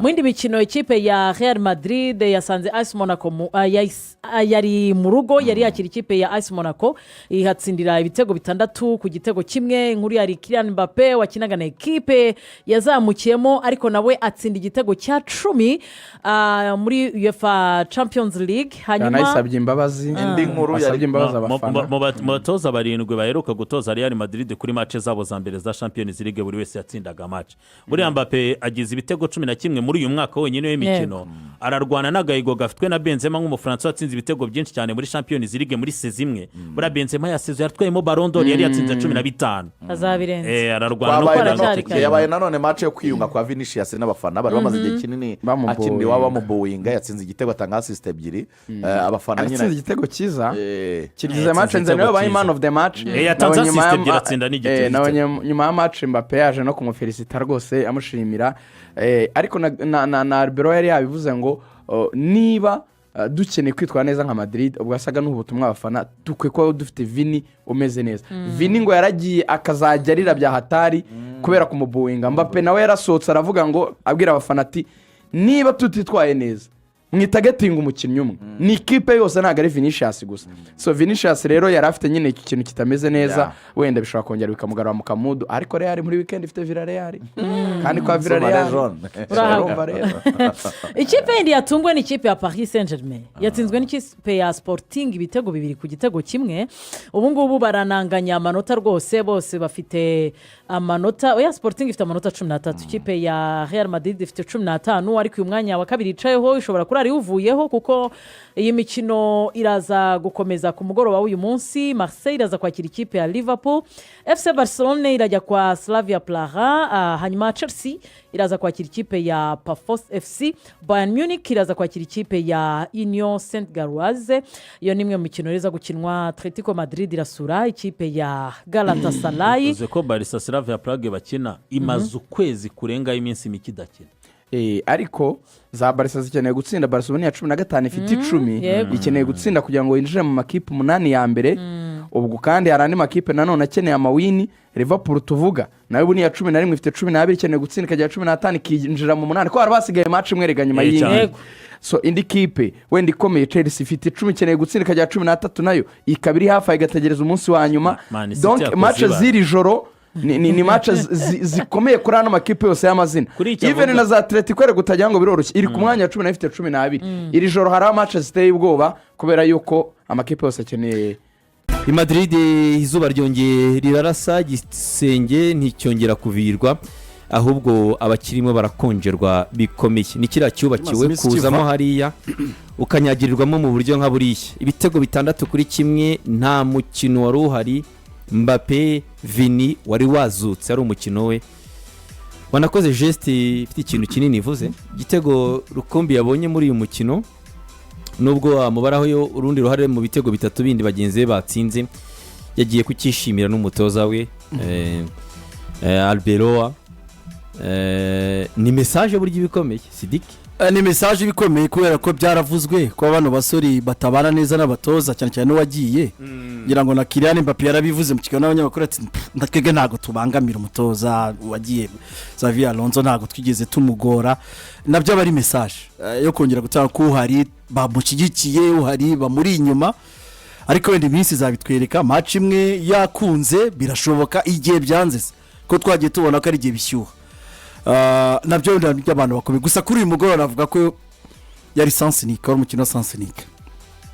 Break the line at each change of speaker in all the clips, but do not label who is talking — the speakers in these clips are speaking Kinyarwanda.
mu yindi mikino ikipe ya Real Madrid yasanze AS Monaco yari mu rugo yari yakira ikipe ya AS Monaco ihatsindira ibitego 6 ku gitego kimwe. Inkuru yari Kylian Mbappe wakinaga na ekipe yazamukiyemo ariko nawe atsinda igitego cya 10 muri UEFA Champions League.
hanyuma yanayisabye imbabazi indi nkuru yari imbabazi abafana
mu batoza barindwi baheruka gutoza Real Madrid kuri match zabo za mbere za Champions League buri wese yatsindaga match. Buri Mbappe agize ibitego 11 muri uyu mwaka wenyine w'imikino ararwana n'agahigo gafitwe na Benzema nk'umufaransa watsinze ibitego byinshi cyane muri Champions League muri sezimwe. Buri Benzema yasize yatwayemo Ballon d'Or yari yatsinze 15
azabirenze
ararwana
yabaye nanone match yo kwiyunga kwa Vinicius n'abafana bari bamaze igihe kinini akindi waba mu bowinga yatsinze igitego atanga assist 2 abafana nyine
yatsinze igitego cyiza kigize match nzane babaye man of the match
yatanze assist 2 atsinda n'igitego
nyuma ya match Mbappe yaje no kumufelicita rwose amushimira ariko na Albero yari yabivuze ngo niba dukeneye kwitwara neza nka Madrid ubwo asaga n'ubutumwa abafana dukwe ko dufite Vini umeze neza. Vini ngo yaragiye akazajya arira bya hatari kubera kumubuinga. Mbappe nawe yarasohotse aravuga ngo abwira abafana ati niba tutitwaye neza mwitagetinga umukinnyi umwe ni ikipe yose ntago ari Vinicius gusa. So Vinicius rero yari afite nyine iki kintu kitameze neza wenda bishobora kongera bikamugarura mu kamudu ariko Real muri weekend ifite Villarreal kandi kwa Villarreal urumva rero
ikipe yindi yatungwe ni ikipe ya Paris Saint-Germain yatsinzwe n'ikipe ya Sporting ibitego 2 ku gitego kimwe. Ubu ngubu barananganya amanota rwose bose bafite amanota oya Sporting ifite amanota 13 ikipe ya Real Madrid ifite 15 ariko uyu mwanya wa kabiri icayeho ishobora kurari uvuyeho kuko iyi mikino iraza gukomeza ku mugoroba w'uyu munsi. Marseille iraza kwakira ikipe ya Liverpool, FC Barcelone irajya kwa Slavia Praha, hanyuma Chelsea iraza kwakira ikipe ya Pafos FC, Bayern Munich iraza kwakira ikipe ya Union Saint-Galoise. Iyo nimwe mu mikino iriza gukinwa. Atletico Madrid irasura ikipe ya Galatasaray.
uze ko Barca Slavia Prague bakina imaze ukwezi kurenga iminsi mikidakina
ariko za Barca zikeneye gutsinda. Barcelona ya 15 ifite 10 ikeneye gutsinda kugira ngo yinjire mu makipe 8 ya mbere. Ubwo kandi hari andi makipe nanone akeneye amawini. Liverpool tuvuga nawe ubu ni ya 11 ifite 12 ikeneye gutsinda ikajya 15 kinjira mu 8 ko hari basigaye match imwe reganya nyuma y'indi. So indi kipe wenda ikomeye Chelsea ifite 10 ikeneye gutsinda ikajya 13 nayo ikabiri hafi igategereza umunsi wa nyuma. Donc match ziri joro ni match zikomeye kuri ano makipe yose y'amazina. Even na za Atletico ere gutajya ngo biroroshye iri ku mwanya wa 10 ifite 12 iri joro hari match ziteye ubwoba kubera yuko amakipe yose akeneye.
I Madrid izuba ryongeye rirarasa gisenge nticyongera kuvirwa ahubwo abakirimo barakonjerwa bikomeye. Ni kira cyubakiwe kuzamo hariya ukanyagirirwamo mu buryo nka buriya. Ibitego 6-1 nta mukino wari uhari. Mbappe Vini wari wazutse ari umukino we wanakoze geste ifite ikintu kinini ivuze. Igitego Rukumbi yabonye muri uyu mukino nubwo amubaraho yo urundi ruhare mu bitego 3 bindi bagenzi be batsinze yagiye kukishimira n'umutoza we Alberoa. Ni message buryo bikomeye Sidiki
ni message bikomeye kubera ko byaravuzwe ko abantu basori batabana neza n'abatoza cyane cyane wagiye ngira ngo na Kylian Mbappe yarabivuze mu kiganiro n'abanyamakuru ati ndatwege ntago tubangamira umutoza wagiye Xavi Alonso ntago twigeze tumugora. Nabyo abari message yo kongera gutanga ko hari bamushyigikiye uhari bamuri inyuma ariko wenda iminsi zabitwereka match imwe yakunze birashoboka igihe byanze ko twagiye tubona ko ari igihe bishyuha. Nabyo by'abantu bakomeye gusa kuri uyu mugoroba navuga ko yari Sansinique wari umukino Sansinique.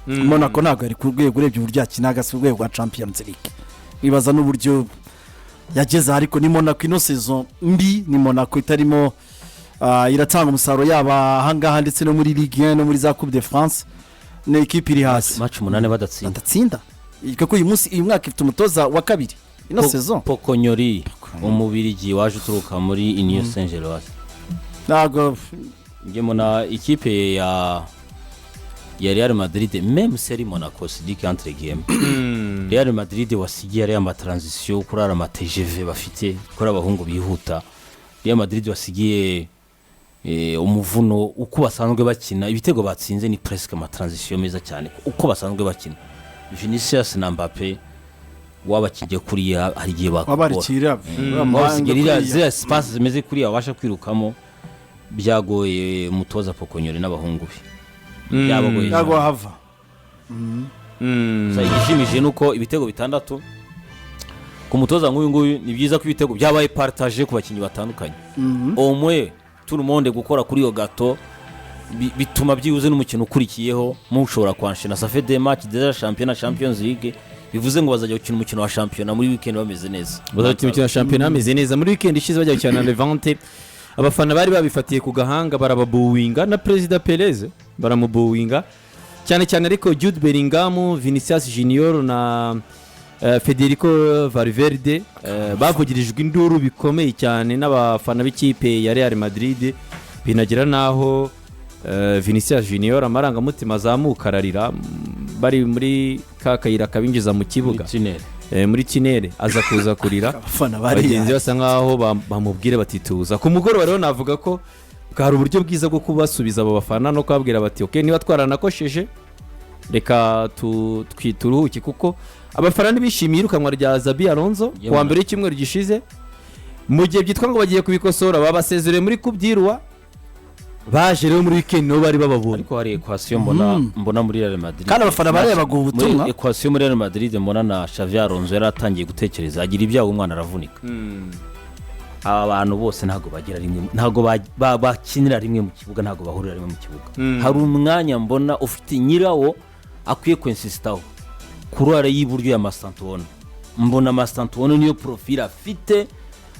Monaco ntabwo ari ku rwego urebye uburyo yakinaga si urwego rwa Champions League. Ibaza n'uburyo yageze ariko ni Monaco ino saison mbi ni Monaco itarimo iratanga umusaruro yaba ahangaha ndetse no muri Ligue 1 no muri za Coupe de France. Ni equipe iri hasi
match 8 badatsinda
kuko uyu munsi uyu mwaka ifite umutoza wa kabiri ino saison
Pokonyori umubirigi waje uturuka muri Union Saint-Galoise.
Ntago
ngemo na ikipe ya Real Madrid même seri Monaco Sidiki entre guillemets Real Madrid wasigiye ari ama transition kurara ama TGV bafite kuri abahungu bihuta. Real Madrid wasigiye umuvuno uko basanzwe bakina ibitego batsinze ni presque ama transition meza cyane uko basanzwe bakina. Vinicius na Mbappe wabakije kuri harigiye bakora
wabarikira
basigirira zira espace zimeze kuri abasha kwirukamo
byagoye umutoza Pokonyori n'abahungu be byabagoye
ntabwo hava
igishimishije ni uko ibitego 6 ku mutoza nk'uyu nguyu ni byiza ko ibitego byabaye partage ku bakinnyi batandukanye omwe turumonde gukora kuri iyo gato bituma byibuze n'umukino ukurikiyeho mushobora kwanshina ça fait des matchs déjà Champions League bivuze ngo bazajya gukina umukino wa shampiyona muri weekend bameze neza
bazajya umukino wa shampiyona bameze neza muri weekend ishize bajya gukina na Levante abafana bari babifatiye ku gahanga barababuwinga na President Perez baramubuwinga cyane cyane ariko Jude Bellingham Vinicius Junior na Federico Valverde bavugirijwe induru bikomeye cyane n'abafana b'ikipe ya Real Madrid binagira naho Vinicius Junior amarangamutima azamukararira bari muri kakayira kabinjiza mu kibuga muri tinere aza kuza kurira bagenzi basa nkaho bamubwire batituza ku mugoroba rero navuga ko bwari uburyo bwiza bwo kubasubiza abo bafana no kubabwira bati okay niba twaranakosheje reka turuhuke kuko abafana ntibishimiye irukanwa rya Zabi Alonso kuwa mbere y'icyumweru gishize mu gihe byitwa ngo bagiye kubikosora babasezereye muri kubyirwa baje rero muri weekend no bari bababonye
ariko hari equation mbona muri Real Madrid
kandi abafana barebaga ubutumwa
muri equation muri Real Madrid mbona na Xavi Alonso yaratangiye gutekereza agira ibyago umwana aravunika aba bantu bose ntago bagira rimwe ntago bakinira rimwe mu kibuga ntago bahurira rimwe mu kibuga hari umwanya mbona ufite nyirawo akwiye kwinsistaho kurwara y'iburyo ya Mastantuono mbona Mastantuono niyo profile afite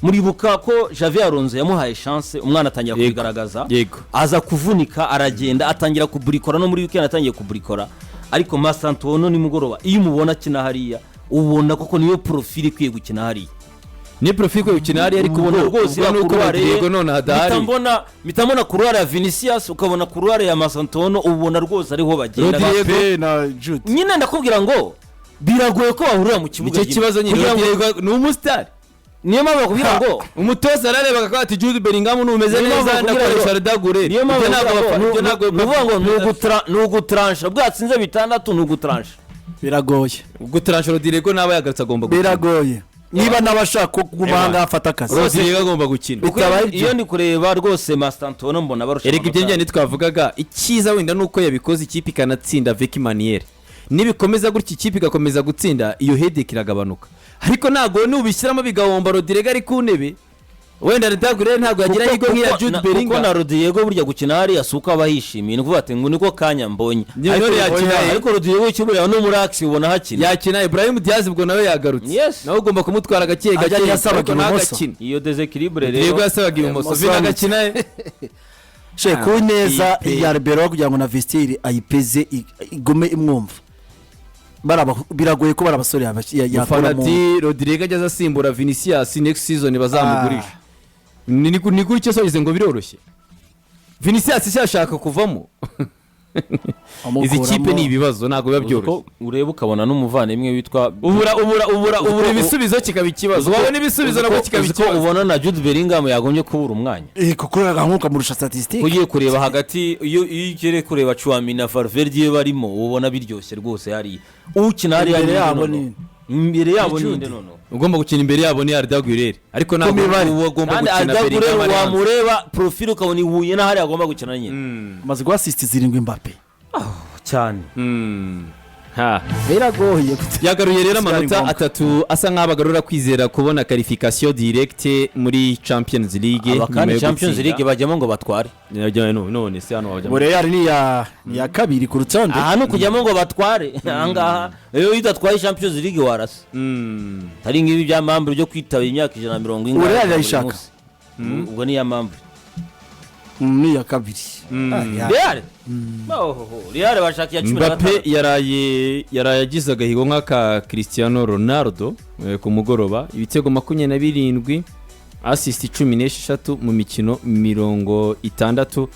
muribuka ko Xavi Alonso yamuhaye chance umwana atangira kwigaragaza aza kuvunika aragenda atangira kuburikora no muri weekend atangiye kuburikora ariko Mastantuono ni mugoroba iyo umubona kina hariya ubona koko niyo profile ikwiye gukina hariya
ni profile ikwiye gukina hariya ariko ubona rwose nuko Diego none hadari
mitambona kurwara ya Vinicius ukabona kurwara ya Mastantuono ubona rwose ariho bagenda
Mbappe na Jude
nyine ndakubwira ngo biragoye ko bahurira mu kibuga
icyo kibazo nyine ni umustar
niyo mpamvu bakubwira ngo
umutoza ararebaga ko ati Jude Bellingham numeze neza ndakoresha Redagure
niyo mpamvu ngo nugutrancha bwatsinze 6 nugutrancha
biragoye
gutrancha Rodrigo naba yagarutse agomba gukina
biragoye niba nabashaka kumanga afata akazi
Rodrigo agomba gukina
iyo ndi kureba rwose Mastantuono mbona barusha
erega ibyo njye twavugaga icyiza wenda nuko yabikoze ikipe ikanatsinda avec manière nibikomeza gutya ikipe igakomeza gutsinda iyo headache iragabanuka ariko ntago nubishyiramo bigahomba Rodrigo ari ku ntebe wenda Redagure ntago yagira yigo nk'iya Jude Bellingham
kuko na Rodrigo burya gukina hari asuka abahishimiye ni kuvuga ati ngo niko kanya mbonye ariko Rodrigo ikiburira no muri action ubona hakina
yakina Ibrahim Diaz ubwo nawe yagarutse nawe ugomba kumutwara gake gake
yasabaga ibumoso
iyo desequilibre rero
Rodrigo yasabaga ibumoso vina gakina
ku neza ya Ribeiro kugira ngo na vestire ayipeze igome imwumva biragoye ko barabasore
yakora ati Rodrigo ajya asimbura Vinicius next season bazamugurisha ni kuri cyo sogize ngo biroroshye Vinicius cyashaka kuvamo izi kipe ni ibibazo ntago biba byoroshye
ureba ukabona n'umuvandimwe witwa
ubura ibisubizo kikaba ikibazo wabona ibisubizo nako kikaba ikibazo
ubona na Jude Bellingham yagombye kubura umwanya
kuko nkuko murusha statistique
ugiye kureba hagati iyo ikere kureba Chouamini na Valverde barimo ubona biryoshye rwose hari ukina hari imbere yabo ninde none
ugomba gukina imbere yabo ni Arda ariko ntabwo ugomba gukina
Bellingham wamureba profile ukabona ihuye na hari agomba gukina nyine
maze gwa assist 7 Mbappe
cyane
biragoye
yagaruye rero amanota 3 asa nk'abagarura kwizera kubona qualification directe muri Champions League
nyuma yo Champions League bajyamo ngo batware
none se hano bajyamo
Real ni ya kabiri ku rutonde
hano kujyamo ngo batware angaha iyo idatwaye Champions League warasa hari ngibi bya membre byo kwitaba imyaka 140
Real ya Ishaka
ubwo ni ya membre
ni ya kabiri
Real bashaka ya 15
Mbappe yarayagize agahigo nk'aka Cristiano Ronaldo ku mugoroba ibitego 27 assist 16 mu mikino 60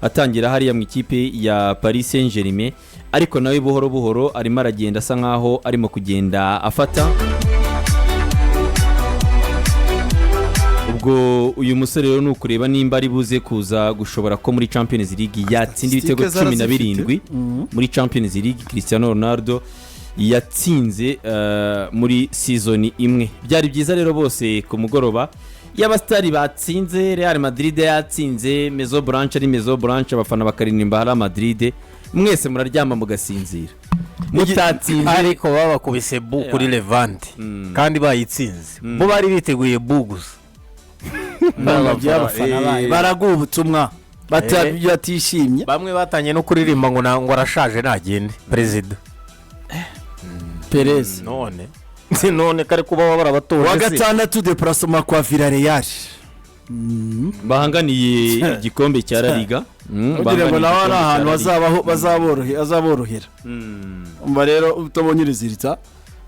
atangira hariya mu ikipe ya Paris Saint-Germain ariko nawe buhoro buhoro arimo aragenda asa nkaho arimo kugenda afata ubwo uyu musore rero nukureba nimba ari buze kuza gushobora ko muri Champions League yatsinda ibitego 17 muri Champions League Cristiano Ronaldo yatsinze muri season imwe byari byiza rero bose ku mugoroba y'abasitari batsinze Real Madrid yatsinze Mezo Blanche ari Mezo Blanche abafana bakaririmba Real Madrid mwese muraryama mugasinzira mutatsinze
ariko babakubise bu kuri Levante kandi bayitsinze bo bari biteguye bu gusa
baraguha ubutumwa batishimye
bamwe batanye no kuririmba ngo arashaje nagende perezida
Perez
none kare kuba barabatora
wa gatandatu deplacement kwa Villarreal
bahanganiye igikombe cya La Liga
kugira ngo nawe ari ahantu bazaborohera umva rero utabonye rezilita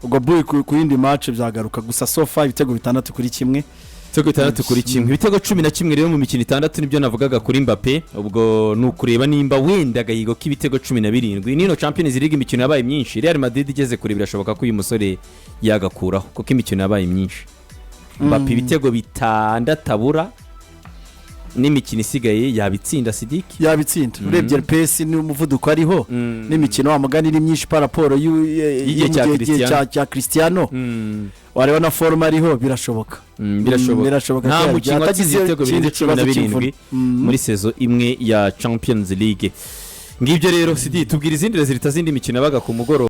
ubwo buyi ku yindi match byagaruka gusa sofa ibitego 6-1
ibitego 11 rero mu mikino 6 nibyo navugaga kuri Mbappe ubwo nukureba nimba wenda gayigo k'ibitego 17 nino Champions League imikino yabaye myinshi Real Madrid igeze kuri birashoboka ko uyu musore yagakuraho kuko imikino yabaye myinshi Mbappe ibitego 6 abura n'imikino isigaye yabitsinda Sidiki
urebye PS n'umuvuduko ariho n'imikino wamugani ni myinshi par rapport y'igihe cya Cristiano wareba na forma ariho birashoboka
nta mukino wagize ibitego birenze 17 muri sezo imwe ya Champions League ngibyo rero Sidiki tubwira izindi resulta zindi mikino yabaga ku mugoroba